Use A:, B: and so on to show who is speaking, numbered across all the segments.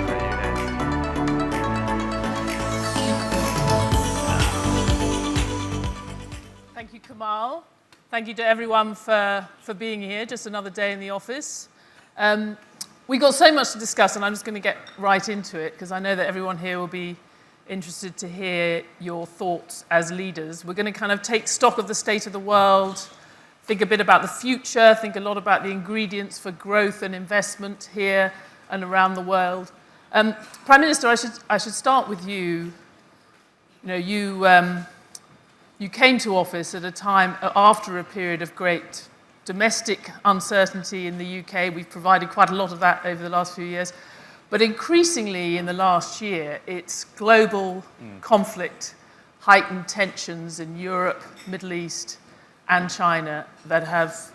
A: after a few days.
B: Thank you, Kamal. Thank you to everyone for being here. Just another day in the office. We got so much to discuss, and I'm just going to get right into it because I know that everyone here will be interested to hear your thoughts as leaders. We're going to kind of take stock of the state of the world, think a bit about the future, think a lot about the ingredients for growth and investment here and around the world. Prime Minister, I should start with you. You came to office at a time after a period of great domestic uncertainty in the UK. We've provided quite a lot of that over the last few years. But increasingly in the last year, it's global conflict, heightened tensions in Europe, Middle East, and China that have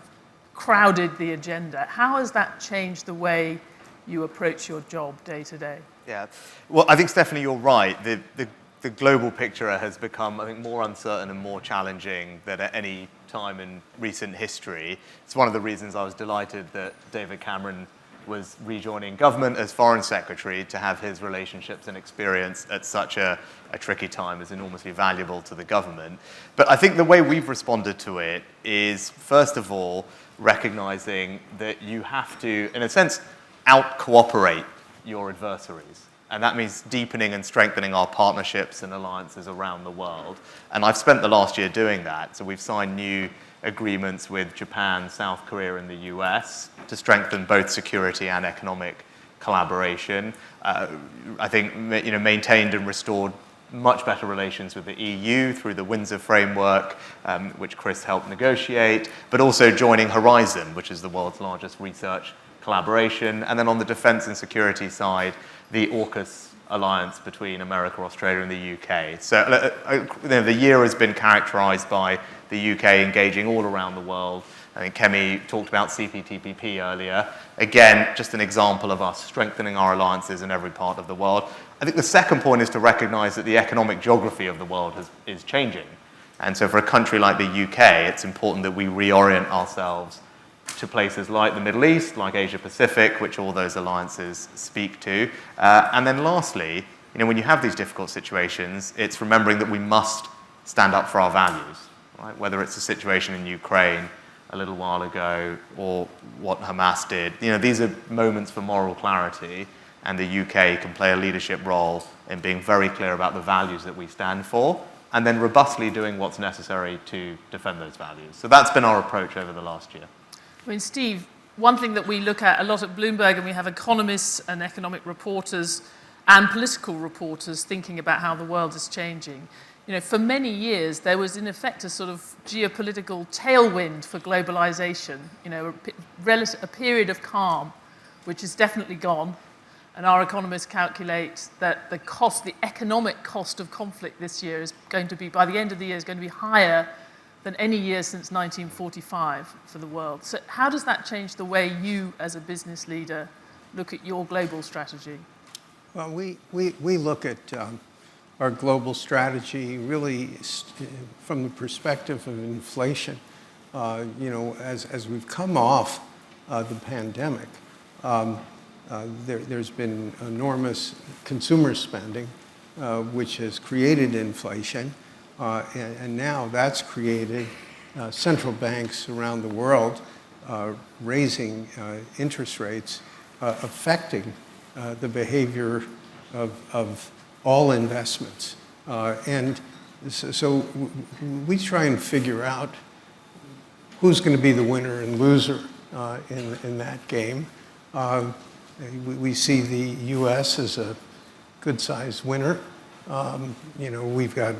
B: crowded the agenda. How has that changed the way you approach your job day to day?
A: Yeah, well, I think, Stephanie, you're right. The global picture has become, I think, more uncertain and more challenging than at any time in recent history. It's one of the reasons I was delighted that David Cameron was rejoining government as Foreign Secretary. To have his relationships and experience at such a tricky time is enormously valuable to the government. But I think the way we've responded to it is, first of all, recognizing that you have to, in a sense, out-cooperate your adversaries. And that means deepening and strengthening our partnerships and alliances around the world. And I've spent the last year doing that. So we've signed new agreements with Japan, South Korea, and the US to strengthen both security and economic collaboration. I think maintained and restored much better relations with the EU through the Windsor Framework, which Chris helped negotiate, but also joining Horizon, which is the world's largest research collaboration. And then on the defense and security side, the AUKUS alliance between America, Australia, and the UK. So the year has been characterized by the UK engaging all around the world. I think Kemi talked about CPTPP earlier. Again, just an example of us strengthening our alliances in every part of the world. I think the second point is to recognize that the economic geography of the world is changing. And so for a country like the UK, it's important that we reorient ourselves to places like the Middle East, like Asia Pacific, which all those alliances speak to. And then lastly, when you have these difficult situations, it's remembering that we must stand up for our values, right? Whether it's a situation in Ukraine a little while ago or what Hamas did. These are moments for moral clarity, and the UK can play a leadership role in being very clear about the values that we stand for, and then robustly doing what's necessary to defend those values. So that's been our approach over the last year.
B: I mean, Steve, one thing that we look at a lot at Bloomberg, and we have economists and economic reporters and political reporters thinking about how the world is changing. For many years, there was in effect a sort of geopolitical tailwind for globalization, a period of calm, which is definitely gone. And our economists calculate that the economic cost of conflict this year is going to be, by the end of the year, is going to be higher than any year since 1945 for the world. So how does that change the way you, as a business leader, look at your global strategy?
C: Well, we look at our global strategy really from the perspective of inflation. As we've come off the pandemic, there's been enormous consumer spending, which has created inflation. And now that's created central banks around the world raising interest rates, affecting the behavior of all investments. And so we try and figure out who's going to be the winner and loser in that game. We see the US as a good-sized winner. We've got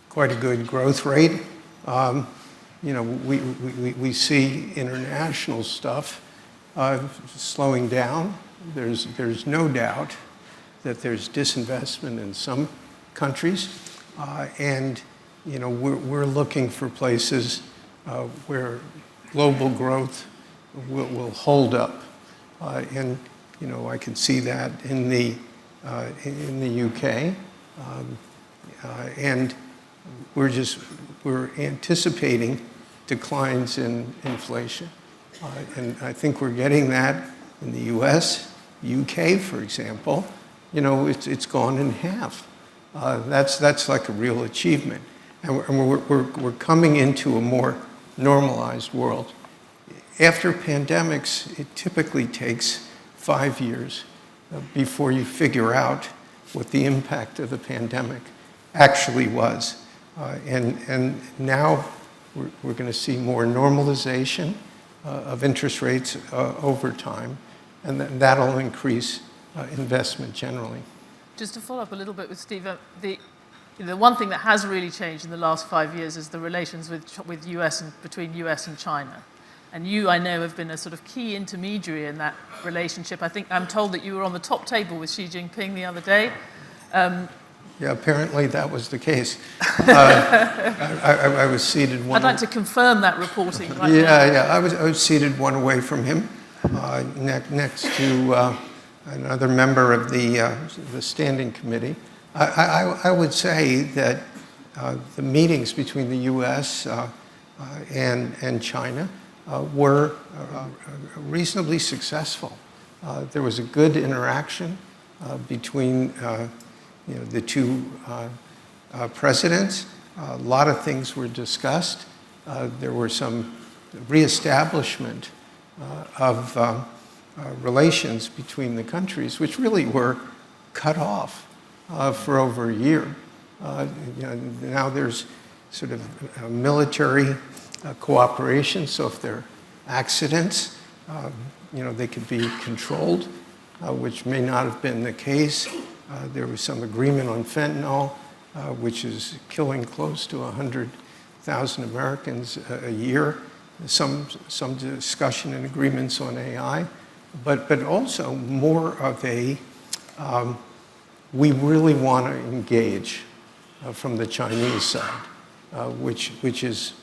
C: quite a good growth rate. We see international stuff slowing down. There's no doubt that there's disinvestment in some countries, and we're looking for places where global growth will hold up, and I can see that in the UK, and we're anticipating declines in inflation. And I think we're getting that in the US, UK, for example. it's gone in half. That's like a real achievement. And we're coming into a more normalized world. After pandemics, it typically takes 5 years before you figure out what the impact of the pandemic actually was. And now we're going to see more normalization of interest rates over time, and that'll increase investment generally.
B: Just to follow up a little bit with Steve, the one thing that has really changed in the last 5 years is the relations with US and between US and China. And you, I know, have been a sort of key intermediary in that relationship. I'm told that you were on the top table with Xi Jinping the other day.
C: Yeah, apparently that was the case. I was seated one.
B: I'd like to confirm that reporting right now.
C: Yeah. I was seated one away from him, next to another member of the standing committee. I would say that the meetings between the U.S. And China were reasonably successful. There was a good interaction between the two presidents. A lot of things were discussed. There were some reestablishment of relations between the countries, which really were cut off for over a year. Now there's sort of military cooperation, so if there are accidents, they could be controlled, which may not have been the case. There was some agreement on fentanyl, which is killing close to 100,000 Americans a year. Some discussion and agreements on AI, but also more of a we really want to engage from the Chinese side, which is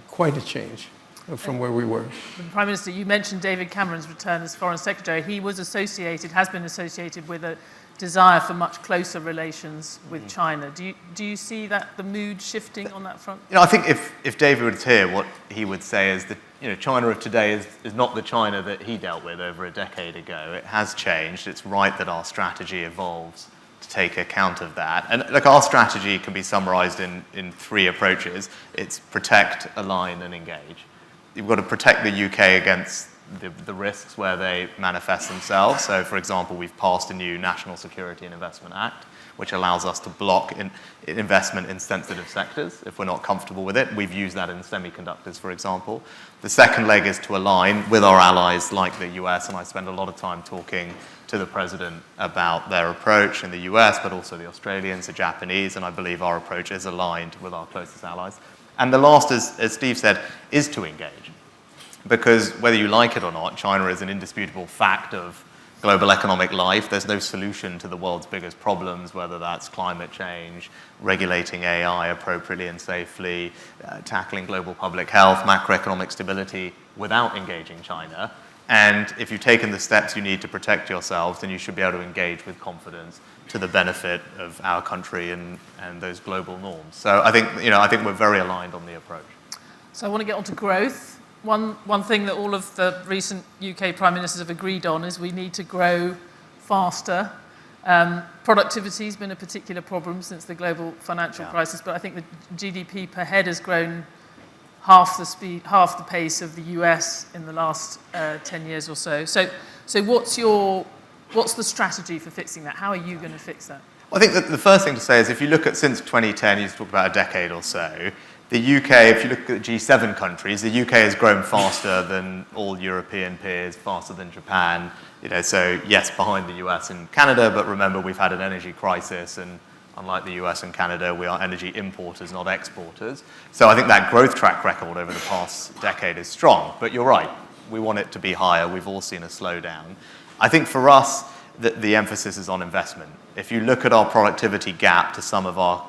C: quite a change from where we were.
B: Prime Minister, you mentioned David Cameron's return as Foreign Secretary. He has been associated with a desire for much closer relations with China. Do you see that the mood shifting on that front?
A: I think if David was here, what he would say is that China of today is not the China that he dealt with over a decade ago. It has changed. It's right that our strategy evolves to take account of that. And look, our strategy can be summarized in 3 approaches. It's protect, align, and engage. You've got to protect the UK against the risks where they manifest themselves. So, for example, we've passed a new National Security and Investment Act, which allows us to block investment in sensitive sectors if we're not comfortable with it. We've used that in semiconductors, for example. The second leg is to align with our allies like the US, and I spend a lot of time talking to the president about their approach in the US, but also the Australians, the Japanese, and I believe our approach is aligned with our closest allies. And the last, as Steve said, is to engage. Because whether you like it or not, China is an indisputable fact of global economic life. There's no solution to the world's biggest problems, whether that's climate change, regulating AI appropriately and safely, tackling global public health, macroeconomic stability, without engaging China. And if you've taken the steps you need to protect yourselves, then you should be able to engage with confidence to the benefit of our country and those global norms. So I think we're very aligned on the approach.
B: So I want to get on to growth. One thing that all of the recent UK Prime Ministers have agreed on is we need to grow faster. Productivity has been a particular problem since the global financial crisis, but I think the GDP per head has grown half the pace of the US in the last 10 years or so. So what's the strategy for fixing that? How are you going to fix that?
A: Well, I think that the first thing to say is if you look at since 2010, you talk about a decade or so, the UK, if you look at the G7 countries, the UK has grown faster than all European peers, faster than Japan. So yes, behind the US and Canada, but remember we've had an energy crisis, and unlike the US and Canada, we are energy importers, not exporters. So I think that growth track record over the past decade is strong. But you're right, we want it to be higher. We've all seen a slowdown. I think for us, the emphasis is on investment. If you look at our productivity gap to some of our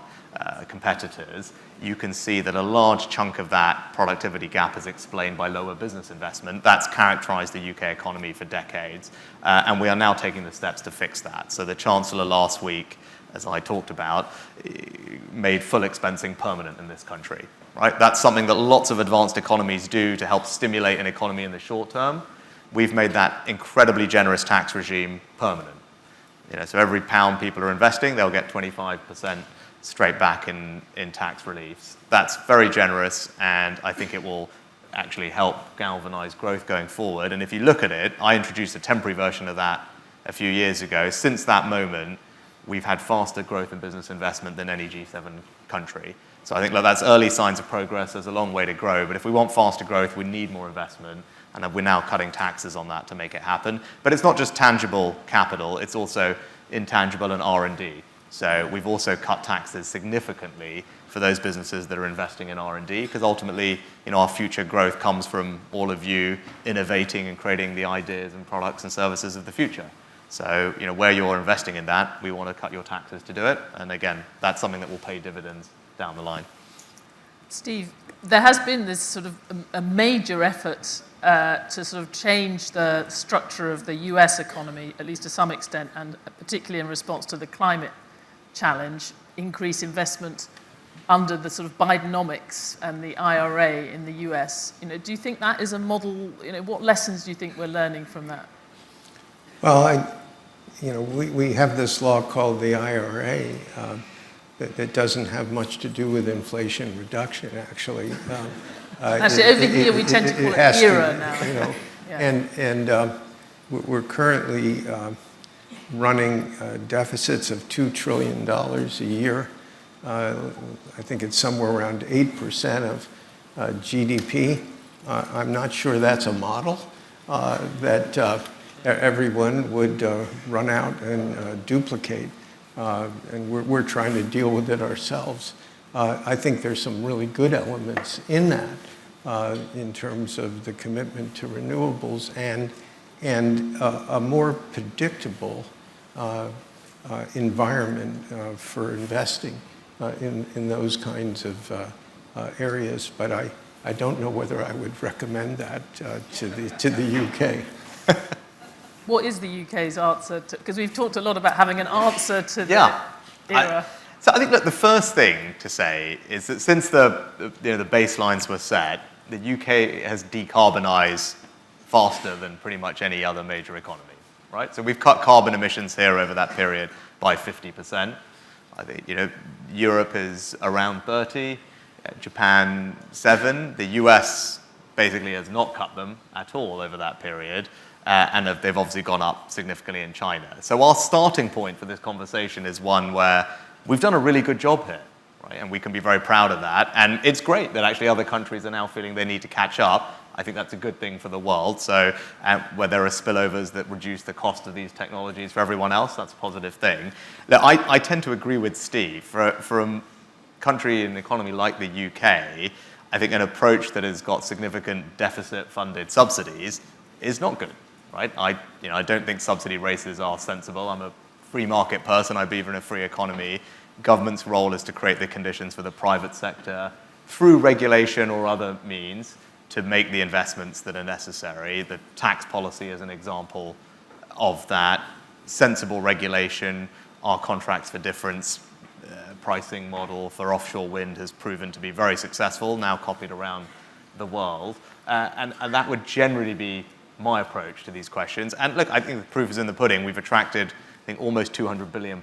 A: competitors, you can see that a large chunk of that productivity gap is explained by lower business investment. That's characterized the UK economy for decades, and we are now taking the steps to fix that. So the Chancellor last week, as I talked about, made full expensing permanent in this country. Right? That's something that lots of advanced economies do to help stimulate an economy in the short term. we've made that incredibly generous tax regime permanent. So every pound people are investing, they'll get 25% straight back in tax reliefs. That's very generous, and I think it will actually help galvanize growth going forward. And if you look at it, I introduced a temporary version of that a few years ago. Since that moment, we've had faster growth in business investment than any G7 country. So I think that's early signs of progress. There's a long way to grow. But if we want faster growth, we need more investment. And we're now cutting taxes on that to make it happen. But it's not just tangible capital. It's also intangible and R&D. So we've also cut taxes significantly for those businesses that are investing in R&D, because ultimately, our future growth comes from all of you innovating and creating the ideas and products and services of the future. So, where you're investing in that, we want to cut your taxes to do it. And again, that's something that will pay dividends down the line.
B: Steve, there has been this sort of a major effort to sort of change the structure of the US economy, at least to some extent, and particularly in response to the climate challenge, increase investment under the sort of Bidenomics and the IRA in the US. Do you think that is a model? What lessons do you think we're learning from that?
C: Well, we have this law called the IRA that doesn't have much to do with inflation reduction, actually.
B: Actually, over here we tend to call it ERA now.
C: Yeah. And we're currently running deficits of $2 trillion a year. I think it's somewhere around 8% of GDP. I'm not sure that's a model that everyone would run out and duplicate. And we're trying to deal with it ourselves. I think there's some really good elements in that in terms of the commitment to renewables and a more predictable environment for investing in those kinds of areas. But I don't know whether I would recommend that to the UK.
B: What is the UK's answer? Because we've talked a lot about having an answer to the era.
A: So I think that the first thing to say is that since the baselines were set, the UK has decarbonized faster than pretty much any other major economy, right? So we've cut carbon emissions here over that period by 50%. I think Europe is around 30, Japan 7. The US basically has not cut them at all over that period. And they've obviously gone up significantly in China. So our starting point for this conversation is one where we've done a really good job here, right? And we can be very proud of that. And it's great that actually other countries are now feeling they need to catch up. I think that's a good thing for the world. So where there are spillovers that reduce the cost of these technologies for everyone else, that's a positive thing. Now, I tend to agree with Steve. For a country and economy like the UK, I think an approach that has got significant deficit-funded subsidies is not good. Right? I don't think subsidy races are sensible. I'm a free market person. I believe in a free economy. Government's role is to create the conditions for the private sector through regulation or other means to make the investments that are necessary. The tax policy is an example of that. Sensible regulation, our contracts for difference pricing model for offshore wind has proven to be very successful, now copied around the world. And that would generally be my approach to these questions. And look, I think the proof is in the pudding. We've attracted, I think, almost £200 billion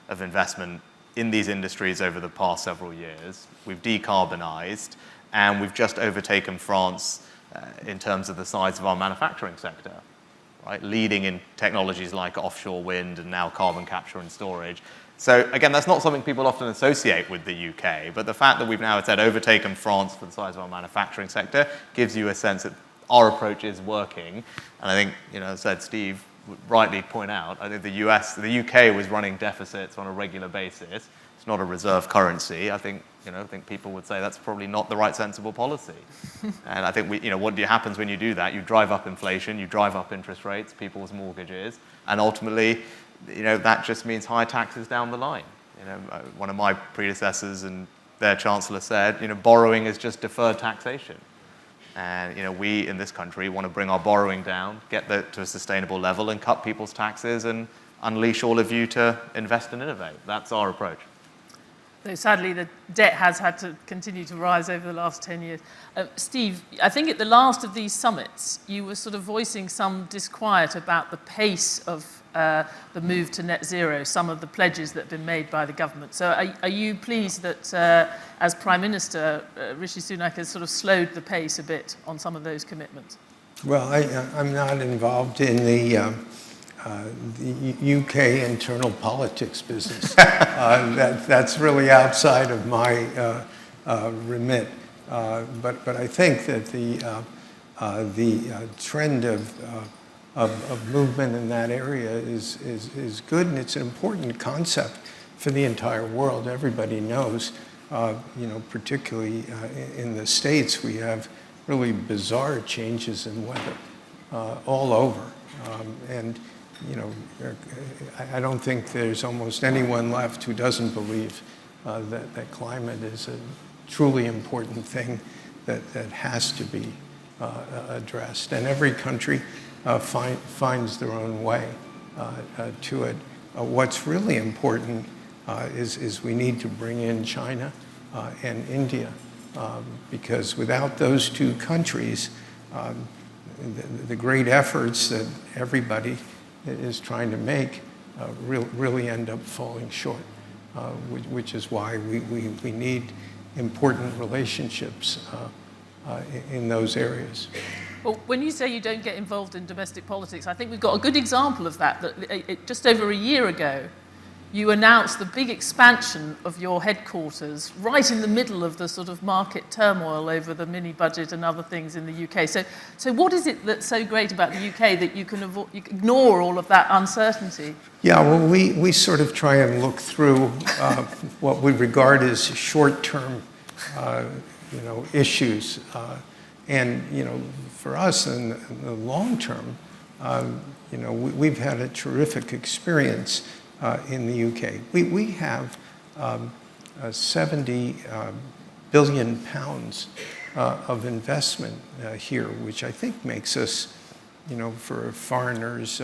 A: of investment in these industries over the past several years. We've decarbonized, and we've just overtaken France in terms of the size of our manufacturing sector, right? Leading in technologies like offshore wind and now carbon capture and storage. So again, that's not something people often associate with the UK, but the fact that we've now overtaken France for the size of our manufacturing sector gives you a sense that our approach is working. And I think, as I said, Steve would rightly point out, I think the UK was running deficits on a regular basis. It's not a reserve currency. I think people would say that's probably not the right sensible policy. And I think what happens when you do that? You drive up inflation, you drive up interest rates, people's mortgages, and ultimately, that just means higher taxes down the line. One of my predecessors and their chancellor said, borrowing is just deferred taxation. And we in this country want to bring our borrowing down, get to a sustainable level, and cut people's taxes and unleash all of you to invest and innovate. That's our approach.
B: Though sadly, the debt has had to continue to rise over the last 10 years. Steve, I think at the last of these summits, you were sort of voicing some disquiet about the pace of the move to net zero, some of the pledges that have been made by the government. So are you pleased that, as Prime Minister, Rishi Sunak has sort of slowed the pace a bit on some of those commitments?
C: Well, I'm not involved in the UK internal politics business. That's really outside of my remit. But I think that the trend of movement in that area is good, and it's an important concept for the entire world. Everybody knows, particularly in the States, we have really bizarre changes in weather all over. And I don't think there's almost anyone left who doesn't believe that climate is a truly important thing that has to be addressed. And every country finds their own way to it. What's really important is we need to bring in China and India, because without those two countries, the great efforts that everybody is trying to make really end up falling short, which is why we need important relationships in those areas.
B: Well, when you say you don't get involved in domestic politics, I think we've got a good example of that. Just over a year ago, you announced the big expansion of your headquarters right in the middle of the sort of market turmoil over the mini budget and other things in the UK. So what is it that's so great about the UK that you can ignore all of that uncertainty?
C: Yeah, well, we sort of try and look through what we regard as short-term, issues. And, for us in the long term, we've had a terrific experience in the UK. We have 70 billion pounds of investment here, which I think makes us, for foreigners,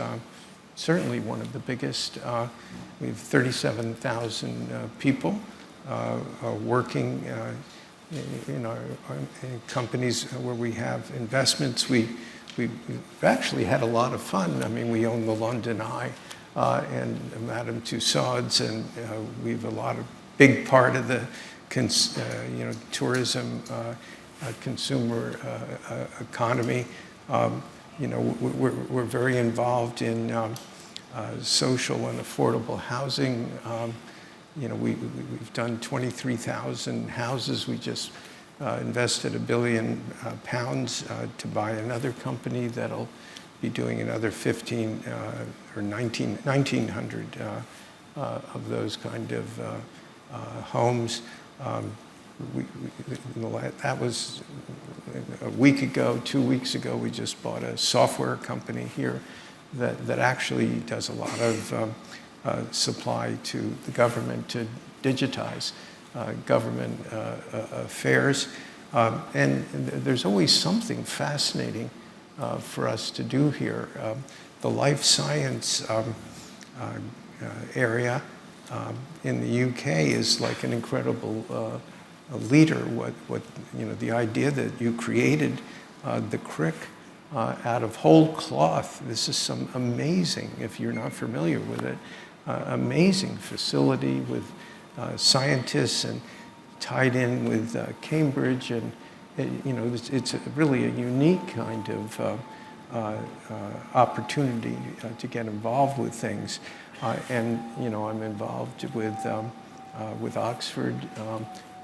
C: certainly one of the biggest. We have 37,000 people working in companies where we have investments. We've actually had a lot of fun. I mean, we own the London Eye and Madame Tussauds, and we have a big part of the tourism consumer economy. We're very involved in social and affordable housing. We've done 23,000 houses. We just invested £1 billion to buy another company that'll be doing another 1,900 of those kind of homes. That was a week ago, 2 weeks ago. We just bought a software company here that actually does a lot of supply to the government to digitize government affairs. And there's always something fascinating for us to do here. The life science area in the UK is like an incredible leader. The idea that you created the crick out of whole cloth. This is some amazing, if you're not familiar with it, amazing facility with scientists and tied in with Cambridge, and it's really a unique kind of opportunity to get involved with things. And I'm involved with Oxford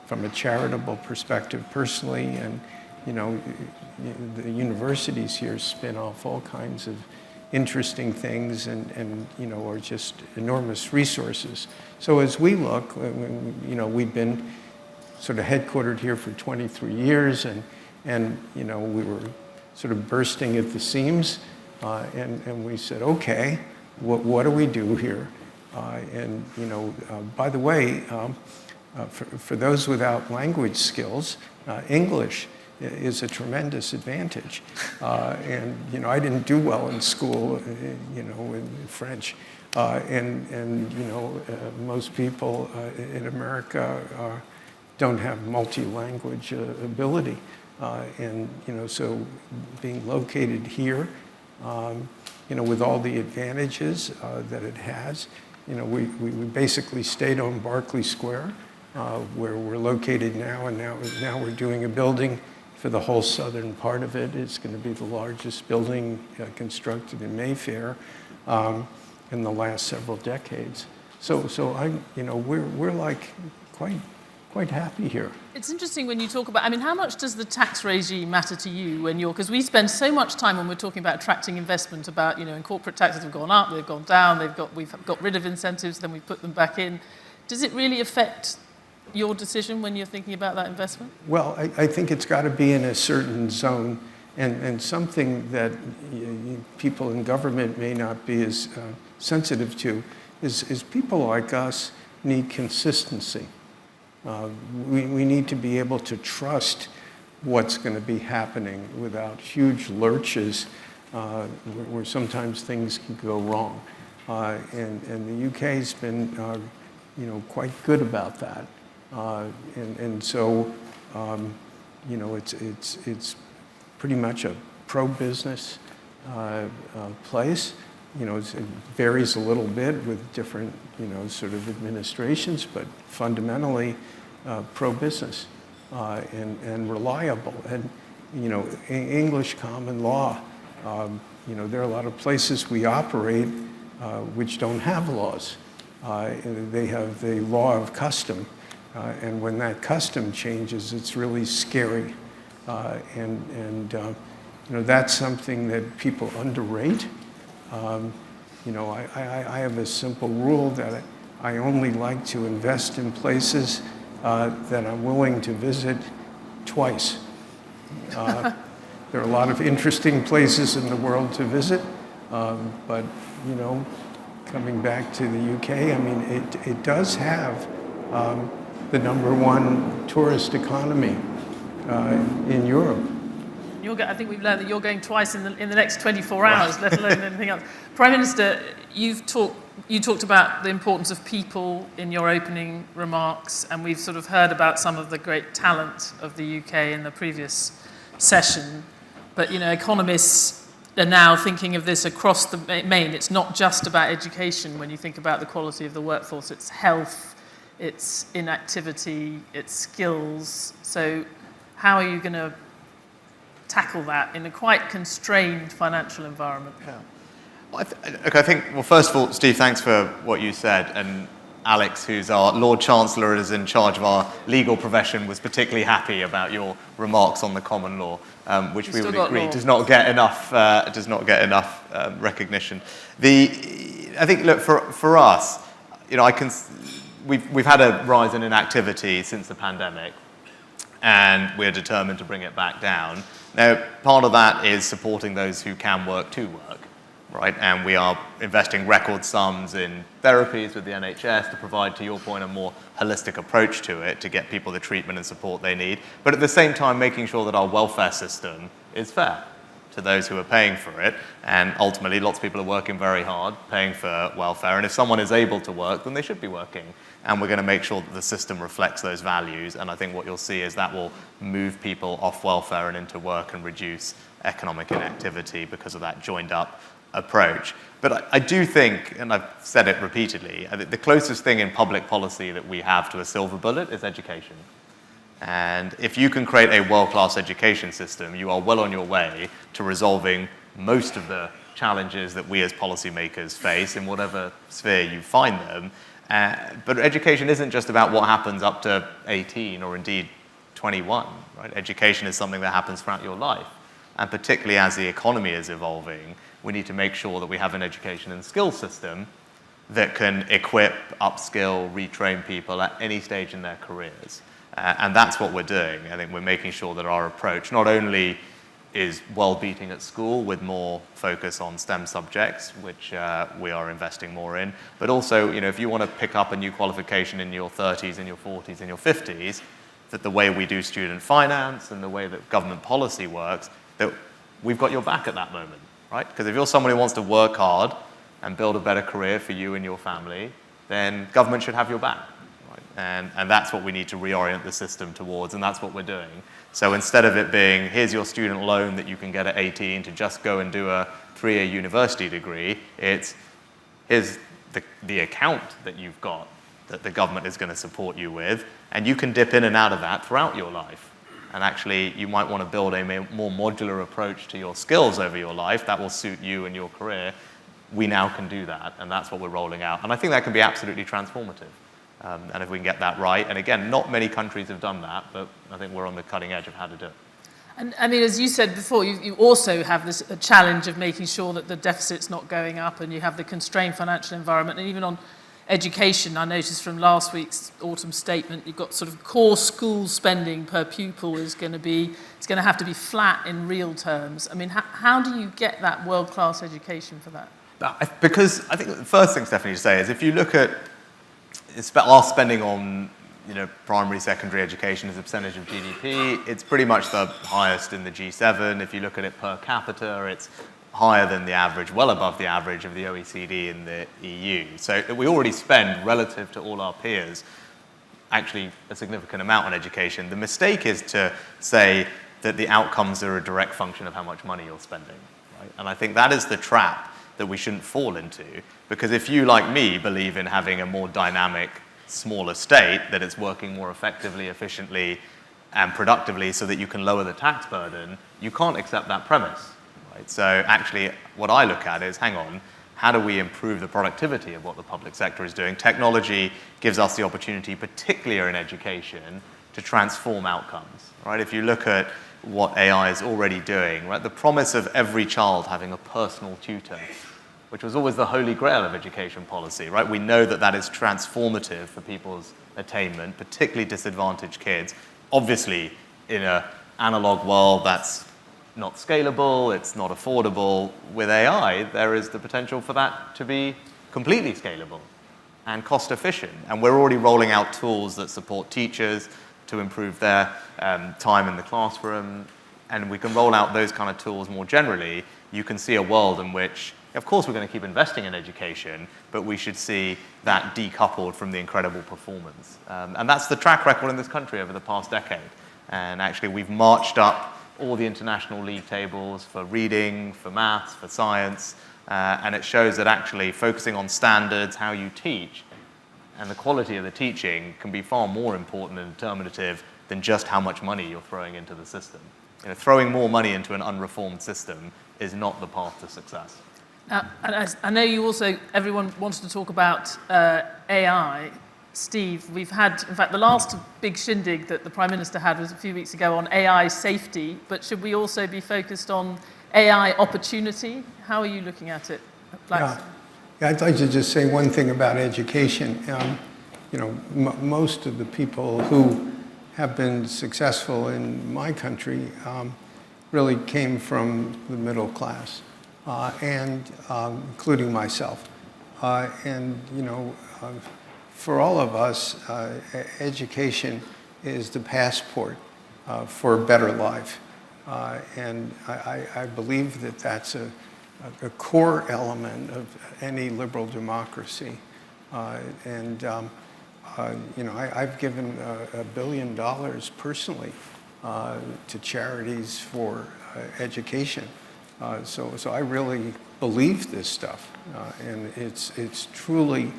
C: from a charitable perspective personally, and the universities here spin off all kinds of interesting things and are just enormous resources. So as we look, we've been sort of headquartered here for 23 years, and we were sort of bursting at the seams, and we said, okay, what do we do here? By the way, for those without language skills, English is a tremendous advantage. And, you know, I didn't do well in school, you know, in French. And you know, most people in America don't have multi-language ability. And, you know, so being located here, you know, with all the advantages that it has, you know, we basically stayed on Berkeley Square, where we're located now, and now we're doing a building for the whole southern part of it. It's going to be the largest building constructed in Mayfair in the last several decades. So you know, we're like quite happy here.
B: It's interesting when you talk about, I mean, how much does the tax regime matter to you when you're, because we spend so much time when we're talking about attracting investment about, you know, and corporate taxes have gone up, they've gone down, we've got rid of incentives, then we put them back in. Does it really affect your decision when you're thinking about that investment?
C: Well, I think it's got to be in a certain zone, and something that people in government may not be as sensitive to is people like us need consistency. We need to be able to trust what's going to be happening without huge lurches where sometimes things can go wrong. And the UK's been you know, quite good about that. And so you know, it's pretty much a pro-business place. You know, it varies a little bit with different, you know, sort of administrations, but fundamentally pro-business and reliable. And, you know, English common law, you know, there are a lot of places we operate which don't have laws. They have the law of custom. And when that custom changes, it's really scary. And you know, that's something that people underrate. You know, I have a simple rule that I only like to invest in places that I'm willing to visit twice. There are a lot of interesting places in the world to visit, but, you know, coming back to the UK, I mean, it does have the #1 tourist economy in Europe.
B: I think we've learned that you're going twice in the next 24 hours, let alone anything else. Prime Minister, you talked about the importance of people in your opening remarks, and we've sort of heard about some of the great talent of the UK in the previous session. But, you know, economists are now thinking of this across the main. It's not just about education when you think about the quality of the workforce. It's health, it's inactivity, it's skills. So how are you going to tackle that in a quite constrained financial environment?
A: Yeah. Well, I think, well, first of all, Steve, thanks for what you said. And Alex, who's our Lord Chancellor and is in charge of our legal profession, was particularly happy about your remarks on the common law, which we would agree does not get enough recognition. I think, look, for us, you know, we've had a rise in inactivity since the pandemic, and we're determined to bring it back down. Now, part of that is supporting those who can work to work, right? And we are investing record sums in therapies with the NHS to provide, to your point, a more holistic approach to it, to get people the treatment and support they need. But at the same time, making sure that our welfare system is fair to those who are paying for it. And ultimately, lots of people are working very hard, paying for welfare. And if someone is able to work, then they should be working. And we're going to make sure that the system reflects those values. And I think what you'll see is that will move people off welfare and into work and reduce economic inactivity because of that joined-up approach. But I do think, and I've said it repeatedly, I think the closest thing in public policy that we have to a silver bullet is education. And if you can create a world-class education system, you are well on your way to resolving most of the challenges that we as policymakers face in whatever sphere you find them. But education isn't just about what happens up to 18 or indeed 21, right? Education is something that happens throughout your life. And particularly as the economy is evolving, we need to make sure that we have an education and skills system that can equip, upskill, retrain people at any stage in their careers. And that's what we're doing. I think we're making sure that our approach not only is well-beating at school with more focus on STEM subjects, which we are investing more in, but also, you know, if you want to pick up a new qualification in your 30s, in your 40s, in your 50s, that the way we do student finance and the way that government policy works, that we've got your back at that moment, right? Because if you're someone who wants to work hard and build a better career for you and your family, then government should have your back. And that's what we need to reorient the system towards, and that's what we're doing. So instead of it being, here's your student loan that you can get at 18 to just go and do a 3-year university degree, it's, here's the account that you've got that the government is going to support you with, and you can dip in and out of that throughout your life. And actually, you might want to build a more modular approach to your skills over your life that will suit you and your career. We now can do that, and that's what we're rolling out. And I think that can be absolutely transformative. And if we can get that right, and again, not many countries have done that, but I think we're on the cutting edge of how to do it.
B: And I mean, as you said before, you also have this challenge of making sure that the deficit's not going up, and you have the constrained financial environment. And even on education, I noticed from last week's autumn statement, you've got sort of core school spending per pupil it's going to have to be flat in real terms. I mean, how do you get that world-class education for that?
A: Because I think the first thing, Stephanie, to say is if you look at our spending on primary, secondary education as a percentage of GDP, it's pretty much the highest in the G7. If you look at it per capita, it's higher than the average, well above the average of the OECD and the EU. So we already spend, relative to all our peers, actually a significant amount on education. The mistake is to say that the outcomes are a direct function of how much money you're spending, right? And I think that is the trap that we shouldn't fall into, because if you, like me, believe in having a more dynamic, smaller state, that it's working more effectively, efficiently, and productively so that you can lower the tax burden, you can't accept that premise, right? So actually, what I look at is, hang on, how do we improve the productivity of what the public sector is doing? Technology gives us the opportunity, particularly in education, to transform outcomes, right? If you look at what AI is already doing, right? The promise of every child having a personal tutor, which was always the holy grail of education policy, right? We know that that is transformative for people's attainment, particularly disadvantaged kids. Obviously, in an analog world, that's not scalable, it's not affordable. With AI, there is the potential for that to be completely scalable and cost efficient. And we're already rolling out tools that support teachers to improve their time in the classroom. And we can roll out those kind of tools more generally. You can see a world in which, of course, we're going to keep investing in education, but we should see that decoupled from the incredible performance. And that's the track record in this country over the past decade. And actually, we've marched up all the international league tables for reading, for maths, for science. And it shows that actually focusing on standards, how you teach, and the quality of the teaching can be far more important and determinative than just how much money you're throwing into the system. Throwing more money into an unreformed system is not the path to success.
B: And I know you also, everyone wanted to talk about AI. Steve, we've had, in fact, the last big shindig that the Prime Minister had was a few weeks ago on AI safety, but should we also be focused on AI opportunity? How are you looking at it at Blackstone?
C: Yeah, I'd like to just say one thing about education. Most of the people who have been successful in my country really came from the middle class, and including myself. For all of us, education is the passport for a better life. And I believe that that's a core element of any liberal democracy. I've given $1 billion personally to charities for education. So I really believe this stuff, and it's truly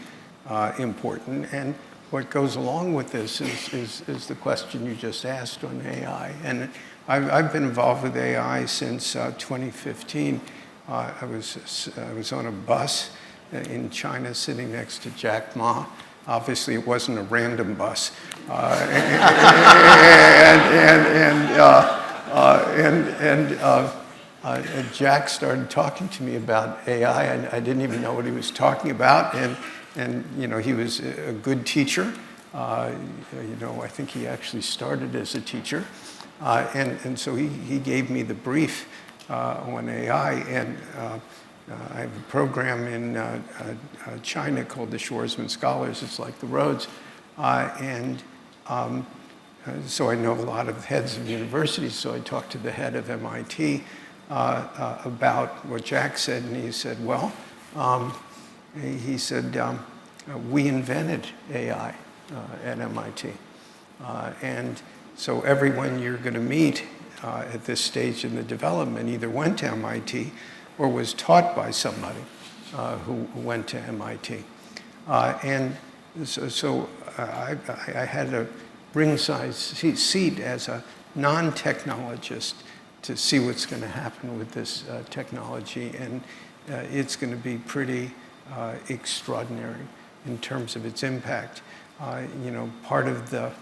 C: important. And what goes along with this is the question you just asked on AI. And I've been involved with AI since 2015. I was on a bus in China sitting next to Jack Ma. Obviously, it wasn't a random bus. Jack started talking to me about AI. I didn't even know what he was talking about. And he was a good teacher. I think he actually started as a teacher. And so he gave me the brief on AI. And I have a program in China called the Schwarzman Scholars. It's like the Rhodes. so I know a lot of heads of universities, so I talked to the head of MIT about what Jack said, and he said, well, we invented AI at MIT. And so everyone you're going to meet at this stage in the development either went to MIT or was taught by somebody who went to MIT. And so I had a ringside seat as a non-technologist to see what's going to happen with this technology. And it's going to be pretty extraordinary in terms of its impact. Part of the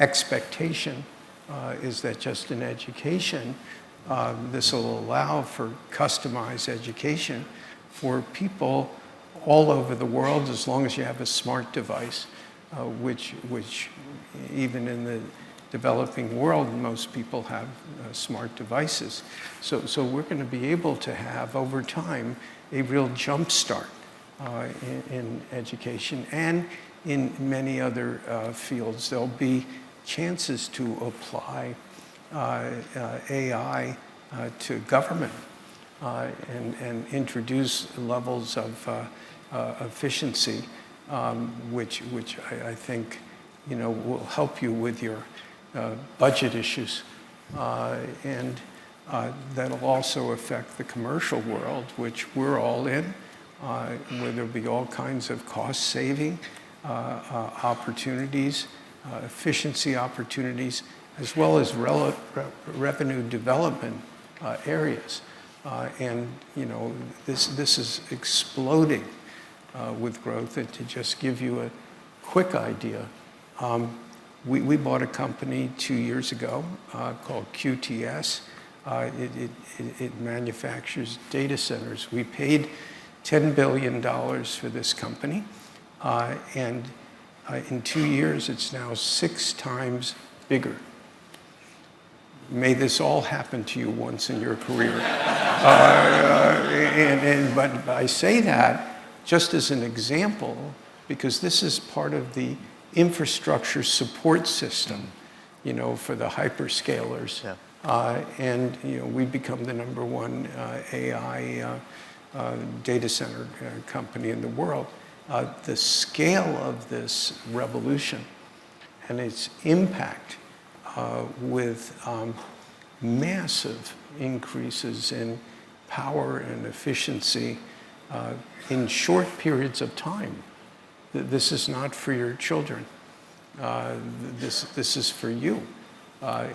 C: expectation is that just in education, this will allow for customized education for people all over the world, as long as you have a smart device, which even in the developing world, most people have smart devices. So we're going to be able to have, over time, a real jump start in education and in many other fields. There'll be chances to apply AI to government and introduce levels of efficiency, which I think will help you with your budget issues, and that'll also affect the commercial world, which we're all in, where there'll be all kinds of cost-saving opportunities, efficiency opportunities, as well as revenue development areas. And this is exploding with growth. And to just give you a quick idea, we bought a company 2 years ago called QTS. It manufactures data centers. We paid $10 billion for this company, and in 2 years, it's now 6 times bigger. May this all happen to you once in your career. But I say that just as an example, because this is part of the infrastructure support system, for the hyperscalers. Yeah. And we become the #1 AI data center company in the world. The scale of this revolution and its impact with massive increases in power and efficiency in short periods of time. This is not for your children. This is for you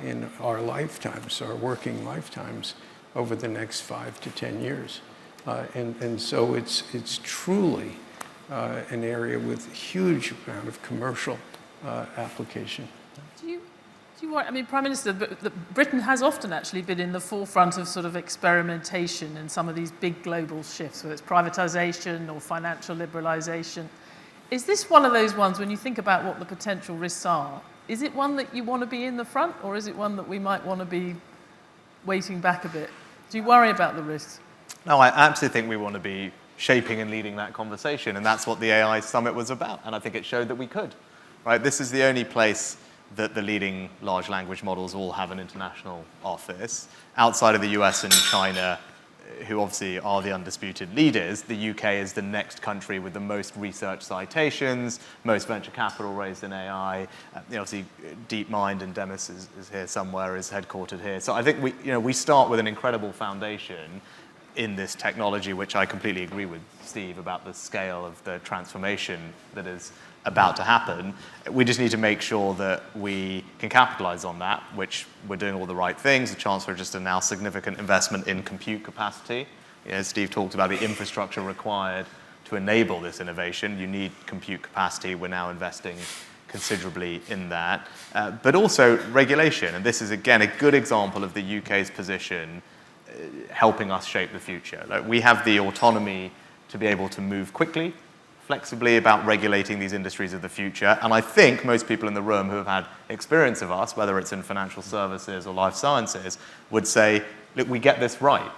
C: in our lifetimes, our working lifetimes, over the next 5 to 10 years. And so it's truly an area with a huge amount of commercial application.
B: Do you worry, Prime Minister, Britain has often actually been in the forefront of sort of experimentation in some of these big global shifts, whether it's privatization or financial liberalization. Is this one of those ones, when you think about what the potential risks are, is it one that you want to be in the front, or is it one that we might want to be waiting back a bit? Do you worry about the risks?
A: No, I absolutely think we want to be shaping and leading that conversation, and that's what the AI Summit was about, and I think it showed that we could. Right? This is the only place that the leading large language models all have an international office. Outside of the US and China, who obviously are the undisputed leaders, the UK is the next country with the most research citations, most venture capital raised in AI. Obviously, DeepMind and Demis is here somewhere, is headquartered here. So I think we start with an incredible foundation in this technology, which I completely agree with Steve about the scale of the transformation that is about to happen. We just need to make sure that we can capitalize on that, which we're doing all the right things. The Chancellor just announced significant investment in compute capacity. Steve talked about the infrastructure required to enable this innovation. You need compute capacity. We're now investing considerably in that. But also regulation. And this is, again, a good example of the UK's position helping us shape the future. We have the autonomy to be able to move quickly, flexibly about regulating these industries of the future. And I think most people in the room who have had experience of us, whether it's in financial services or life sciences, would say, look, we get this right?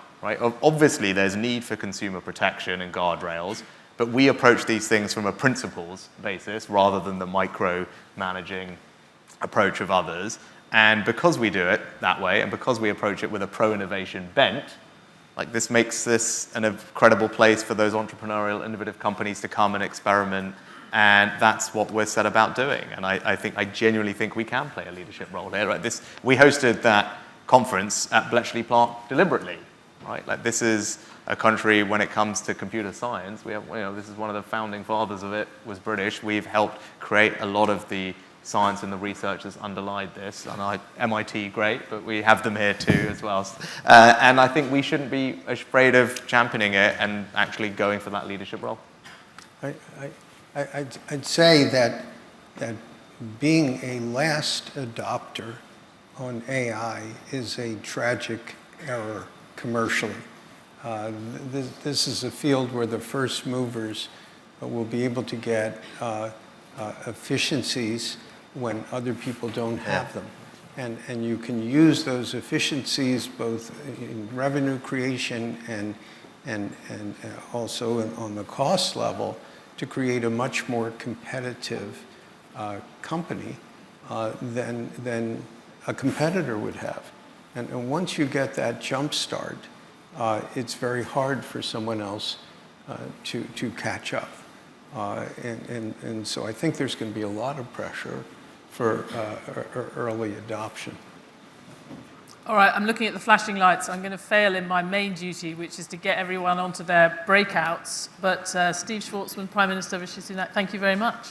A: Obviously, there's need for consumer protection and guardrails, but we approach these things from a principles basis rather than the micro-managing approach of others. And because we do it that way, and because we approach it with a pro-innovation bent, like this makes this an incredible place for those entrepreneurial, innovative companies to come and experiment. And that's what we're set about doing. And I genuinely think we can play a leadership role here. Right? We hosted that conference at Bletchley Park deliberately. Right? Like this is a country, when it comes to computer science, we have, this is one of the founding fathers of it, was British. We've helped create a lot of the science and the research that's underlied this. And MIT, great, but we have them here too as well. And I think we shouldn't be afraid of championing it and actually going for that leadership role.
C: I'd say that being a last adopter on AI is a tragic error commercially. This is a field where the first movers will be able to get efficiencies when other people don't have them. And you can use those efficiencies both in revenue creation and also on the cost level to create a much more competitive company than a competitor would have. And once you get that jump start, it's very hard for someone else to catch up. And so I think there's going to be a lot of pressure for early adoption.
B: All right, I'm looking at the flashing lights. I'm going to fail in my main duty, which is to get everyone onto their breakouts. But Steve Schwarzman, Prime Minister Rishi Sunak, thank you very much.